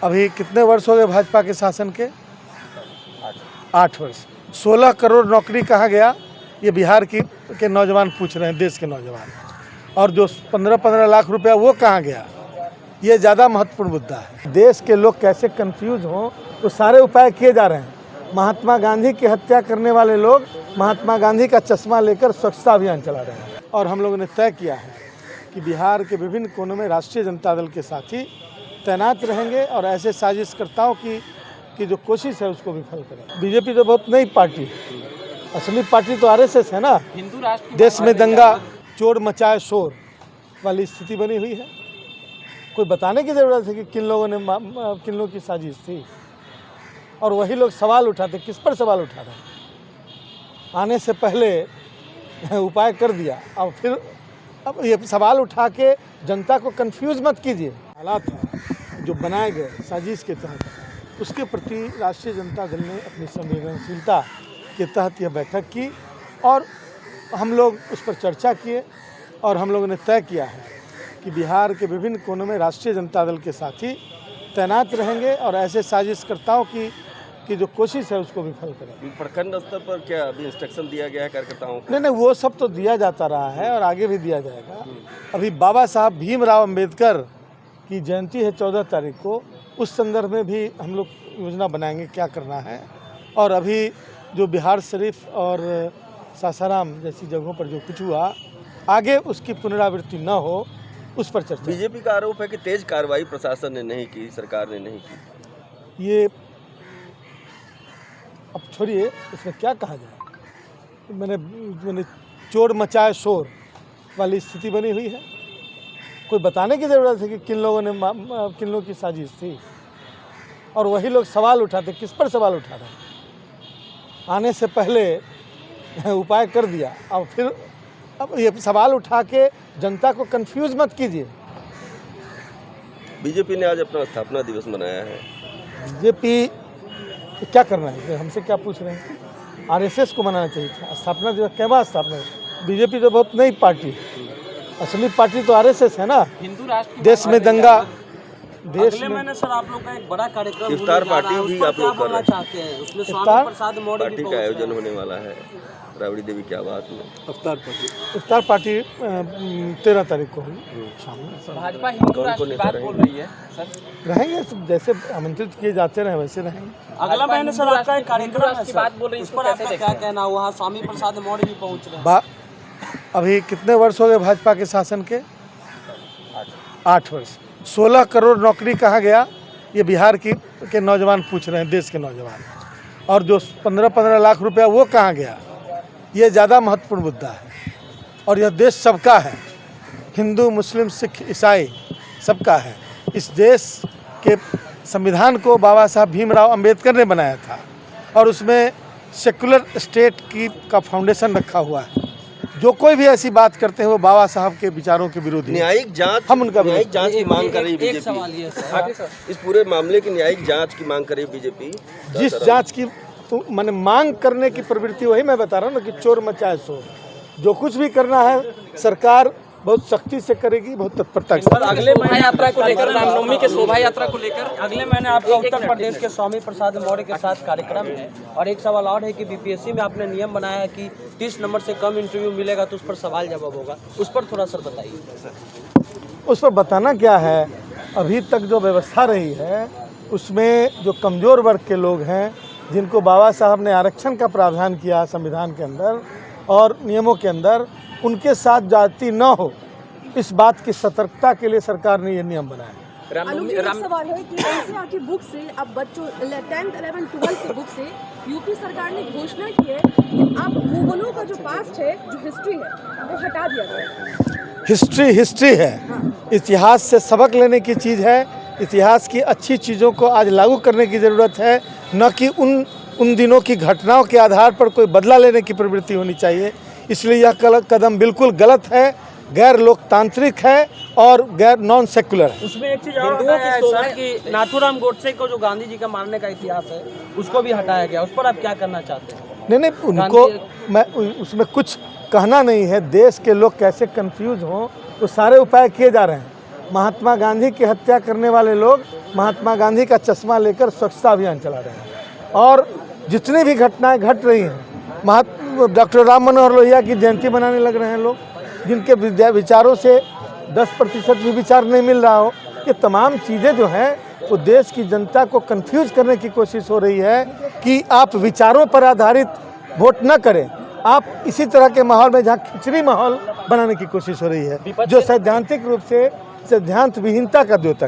अभी कितने वर्ष हो गए भाजपा के शासन के? 8 वर्ष। 16 करोड़ नौकरी कहाँ गया? ये बिहार के नौजवान पूछ रहे हैं, देश के नौजवान। और जो 15-15 लाख रुपया वो कहाँ गया? ये ज़्यादा महत्वपूर्ण मुद्दा है। देश के लोग कैसे कंफ्यूज हों, तो सारे उपाय किए जा रहे हैं। महात्मा गांधी की हत्या करने वाले लोग महात्मा गांधी का चश्मा लेकर स्वच्छता अभियान चला रहे हैं। और हम लोगों ने तय किया है कि बिहार के विभिन्न कोनों में राष्ट्रीय जनता दल के साथी तैनात रहेंगे और ऐसे साजिशकर्ताओं की जो कोशिश है उसको विफल करें। बीजेपी तो बहुत नई पार्टी है, असली पार्टी तो आरएसएस है ना। हिंदू राष्ट्र देश में दंगा, चोर मचाए शोर वाली स्थिति बनी हुई है। कोई बताने की ज़रूरत है कि किन लोगों की साजिश थी। और वही लोग सवाल उठाते, किस पर सवाल उठा रहे हैं? आने से पहले उपाय कर दिया, और फिर अब ये सवाल उठा के जनता को कंफ्यूज मत कीजिए। हालात हैं जो बनाए गए साजिश के तहत, उसके प्रति राष्ट्रीय जनता दल ने अपनी संवेदनशीलता के तहत यह बैठक की और हम लोग उस पर चर्चा किए। और हम लोगों ने तय किया है कि बिहार के विभिन्न कोनों में राष्ट्रीय जनता दल के साथी तैनात रहेंगे और ऐसे साजिशकर्ताओं की जो कोशिश है उसको विफल करें। प्रखंड स्तर पर क्या अभी इंस्ट्रक्शन दिया गया है कार्यकर्ताओं को? नहीं, वो सब तो दिया जाता रहा है और आगे भी दिया जाएगा। अभी बाबा साहब भीमराव अंबेडकर की जयंती है 14 तारीख को, उस संदर्भ में भी हम लोग योजना बनाएंगे क्या करना है। और अभी जो बिहार शरीफ और सासाराम जैसी जगहों पर जो कुछ हुआ, आगे उसकी पुनरावृत्ति न हो उस पर चर्चा। बीजेपी का आरोप है कि तेज कार्रवाई प्रशासन ने नहीं की, सरकार ने नहीं की। ये अब छोड़िए, इसमें क्या कहा जाए। मैंने चोर मचाए शोर वाली स्थिति बनी हुई है। कोई बताने की ज़रूरत है कि किन लोगों की साजिश थी। और वही लोग सवाल उठाते, किस पर सवाल उठा रहे हैं? आने से पहले उपाय कर दिया, और फिर अब ये सवाल उठा के जनता को कंफ्यूज मत कीजिए। बीजेपी ने आज अपना स्थापना दिवस मनाया है। बीजेपी क्या करना है? हमसे क्या पूछ रहे हैं? आरएसएस को मनाना चाहिए था। स्थापना दिवस क्या बात स्थापना? बीजेपी तो बहुत नई पार्टी है, असली पार्टी तो आरएसएस है ना। हिंदू राष्ट्र देश में दंगा, अगले महीने सर आप लोग का एक बड़ा कार्यक्रम इफ्तार पार्टी भी आप लोग कर रहे चाहते हैं, उसमें स्वामी प्रसाद मौर्य पार्टी का आयोजन होने वाला है राबड़ी देवी की आवास में। इफ्तार पार्टी 13 तारीख को होगी शाम में। भाजपा हिंदू राष्ट्र की बात बोल रही है सर। रहेंगे, जैसे आमंत्रित किए जाते रहे वैसे रहेंगे। अगला महीने सर आपका एक कार्यक्रम की बात बोल रही है, इस पर आपका क्या कहना? वहाँ स्वामी प्रसाद मौर्य भी पहुँच रहे हैं। अभी कितने वर्ष हो गए भाजपा के शासन के? 8 वर्ष। 16 करोड़ नौकरी कहाँ गया? ये बिहार के नौजवान पूछ रहे हैं, देश के नौजवान। और जो 15-15 लाख रुपया वो कहाँ गया? ये ज़्यादा महत्वपूर्ण मुद्दा है। और यह देश सबका है, हिंदू, मुस्लिम, सिख, ईसाई सबका है। इस देश के संविधान को बाबा साहब भीमराव अंबेडकर ने बनाया था और उसमें सेकुलर स्टेट का फाउंडेशन रखा हुआ है। जो कोई भी ऐसी बात करते हैं वो बाबा साहब के विचारों के विरोधी। न्यायिक जांच, हम उनका न्यायिक जांच की मांग कर रही है एक सवाल ये सर, इस पूरे मामले की न्यायिक जांच की मांग कर रही है बीजेपी। जिस जांच की तो मैंने मांग करने की प्रवृत्ति, वही मैं बता रहा हूँ ना कि चोर मचाए शोर। जो कुछ भी करना है सरकार बहुत सख्ती से करेगी, बहुत तत्परता से। अगले महीने यात्रा को लेकर, रामनवमी के शोभा यात्रा को लेकर अगले महीने आपका उत्तर प्रदेश के स्वामी प्रसाद मौर्य के साथ कार्यक्रम है। और एक सवाल और है कि बीपीएससी में आपने नियम बनाया है कि 30 नंबर से कम इंटरव्यू मिलेगा तो उस पर सवाल जवाब होगा, उस पर थोड़ा सर बताइए। उस पर बताना क्या है, अभी तक जो व्यवस्था रही है उसमें जो कमज़ोर वर्ग के लोग हैं, जिनको बाबा साहब ने आरक्षण का प्रावधान किया संविधान के अंदर और नियमों के अंदर, उनके साथ जाति न हो, इस बात की सतर्कता के लिए सरकार ने ये नियम बनाया। सवाल है कि एनसीईआर की बुक से अब बच्चों 10th, 11th, 12th की बुक से यूपी सरकार ने घोषणा की है कि अब मुगलों का जो पास्ट है, जो हिस्ट्री है, वो हटा दिया गया। हिस्ट्री है। हाँ। इतिहास से सबक लेने की चीज़ है। इतिहास की अच्छी चीज़ों को आज लागू करने की ज़रूरत है, न कि उन दिनों की घटनाओं के आधार पर कोई बदला लेने की प्रवृत्ति होनी चाहिए। इसलिए यह कदम बिल्कुल गलत है, गैर लोकतांत्रिक है और गैर नॉन सेकुलर है। उसमें एक चीज़ और है कि नाथूराम गोडसे को जो गांधी जी का मारने का इतिहास है उसको भी हटाया गया, उस पर आप क्या करना चाहते हैं? नहीं, उनको मैं उसमें कुछ कहना नहीं है। देश के लोग कैसे कंफ्यूज हों, तो सारे उपाय किए जा रहे हैं। महात्मा गांधी की हत्या करने वाले लोग महात्मा गांधी का चश्मा लेकर स्वच्छता अभियान चला रहे हैं। और जितनी भी घटनाएं घट रही हैं, डॉक्टर राम मनोहर लोहिया की जयंती मनाने लग रहे हैं लोग, जिनके विचारों से 10% भी विचार नहीं मिल रहा हो। ये तमाम चीज़ें जो हैं वो देश की जनता को कंफ्यूज करने की कोशिश हो रही है कि आप विचारों पर आधारित वोट न करें। आप इसी तरह के माहौल में जहाँ खिचड़ी माहौल बनाने की कोशिश हो रही है, जो सैद्धांतिक रूप से सिद्धांत विहीनता का द्योतक है।